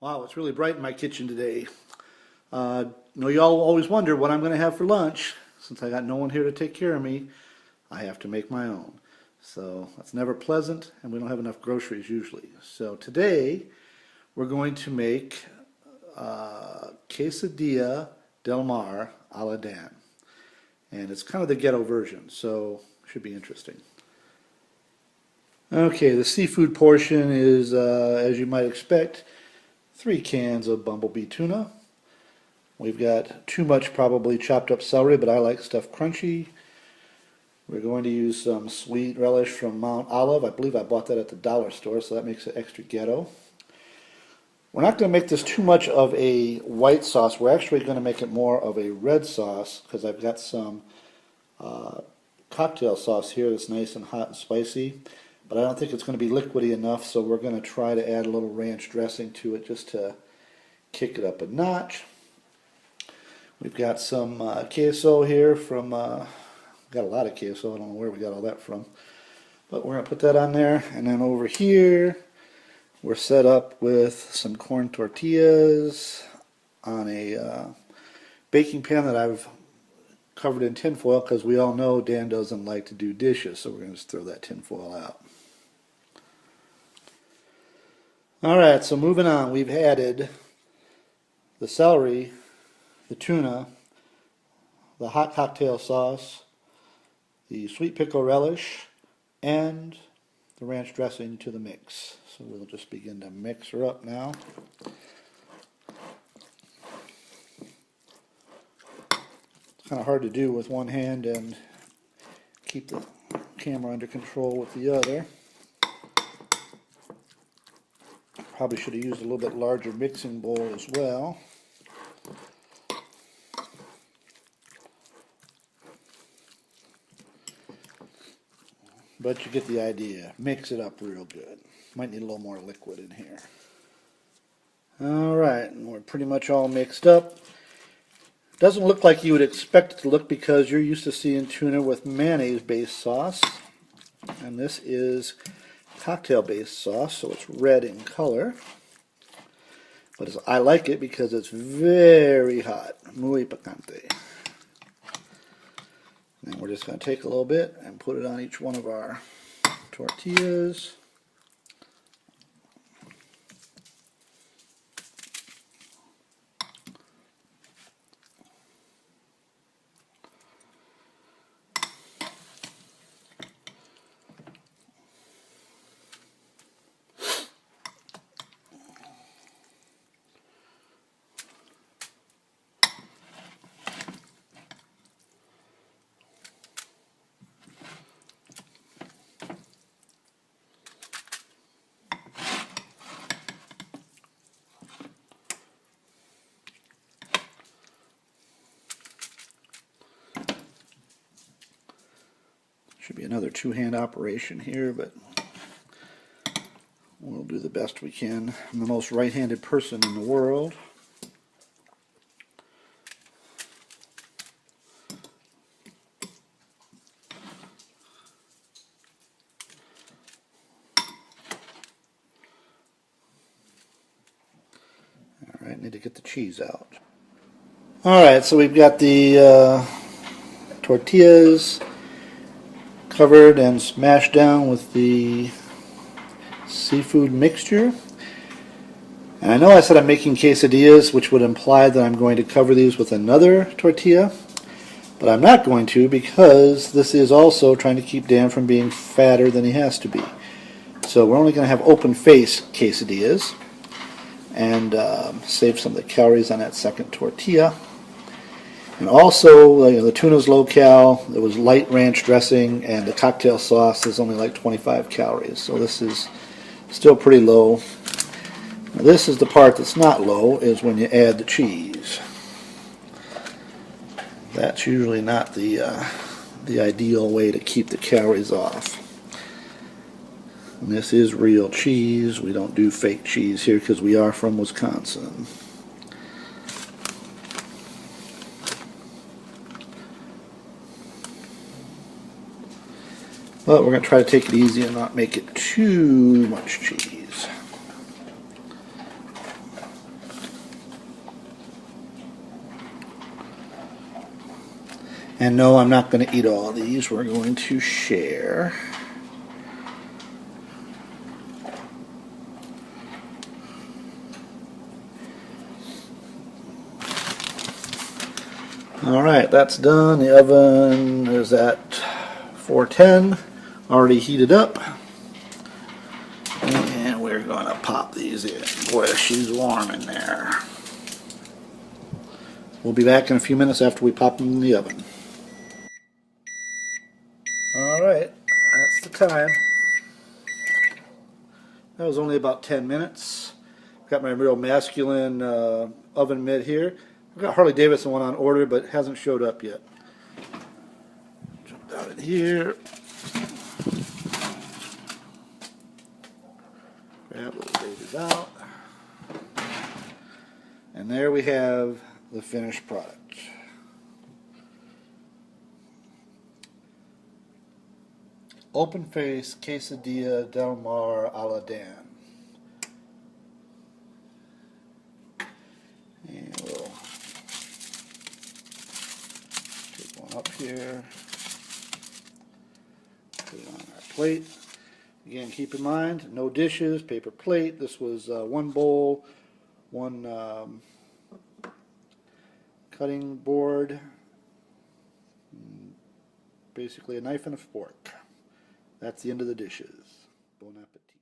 Wow, it's really bright in my kitchen today. Y'all always wonder what I'm going to have for lunch. Since I got no one here to take care of me, I have to make my own. So that's never pleasant, and we don't have enough groceries usually. So today, we're going to make Quesadilla Del Mar a la Dan. And it's kind of the ghetto version, so it should be interesting. Okay, the seafood portion is, as you might expect, 3 cans of bumblebee tuna. We've got too much probably chopped up celery, but I like stuff crunchy. We're going to use some sweet relish from Mount Olive. I believe I bought that at the dollar store, so that makes it extra ghetto. We're not going to make this too much of a white sauce. We're actually going to make it more of a red sauce because I've got some cocktail sauce here that's nice and hot and spicy. But I don't think it's going to be liquidy enough, so we're going to try to add a little ranch dressing to it just to kick it up a notch. We've got some queso here from, got a lot of queso, I don't know where we got all that from. But we're going to put that on there, and then over here we're set up with some corn tortillas on a baking pan that I've covered in tin foil because we all know Dan doesn't like to do dishes, so we're going to just throw that tin foil out. Alright, so moving on, we've added the celery, the tuna, the hot cocktail sauce, the sweet pickle relish, and the ranch dressing to the mix. So we'll just begin to mix her up now. It's kind of hard to do with one hand and keep the camera under control with the other. Probably should have used a little bit larger mixing bowl as well. But you get the idea. Mix it up real good. Might need a little more liquid in here. Alright, and we're pretty much all mixed up. Doesn't look like you would expect it to look because you're used to seeing tuna with mayonnaise-based sauce. And this is cocktail-based sauce, so it's red in color. But I like it because it's very hot. Muy picante. And we're just going to take a little bit and put it on each one of our tortillas. Should be another two-hand operation here, but we'll do the best we can. I'm the most right-handed person in the world. Alright, need to get the cheese out. Alright, so we've got the tortillas covered and smashed down with the seafood mixture. And I know I said I'm making quesadillas, which would imply that I'm going to cover these with another tortilla, but I'm not going to because this is also trying to keep Dan from being fatter than he has to be. So we're only going to have open-faced quesadillas and save some of the calories on that second tortilla. And also, the tuna's low cal, there was light ranch dressing, and the cocktail sauce is only like 25 calories. So this is still pretty low. Now this is the part that's not low, is when you add the cheese. That's usually not the ideal way to keep the calories off. And this is real cheese. We don't do fake cheese here because we are from Wisconsin. But we're going to try to take it easy and not make it too much cheese. And no, I'm not going to eat all of these. We're going to share. Alright, that's done. The oven is at 410, already heated up. And we're going to pop these in. Boy, she's warm in there. We'll be back in a few minutes after we pop them in the oven. Alright, that's the time. That was only about 10 minutes. Got my real masculine oven mitt here. I've got Harley Davidson one on order, but it hasn't showed up yet. Jump down in here. Grab those babies out. And there we have the finished product. Open face quesadilla Del Mar a la Dan. And we'll take one up here, put it on our plate. Again, keep in mind, no dishes, paper plate. This was one bowl, one cutting board, basically a knife and a fork. That's the end of the dishes. Bon appetit.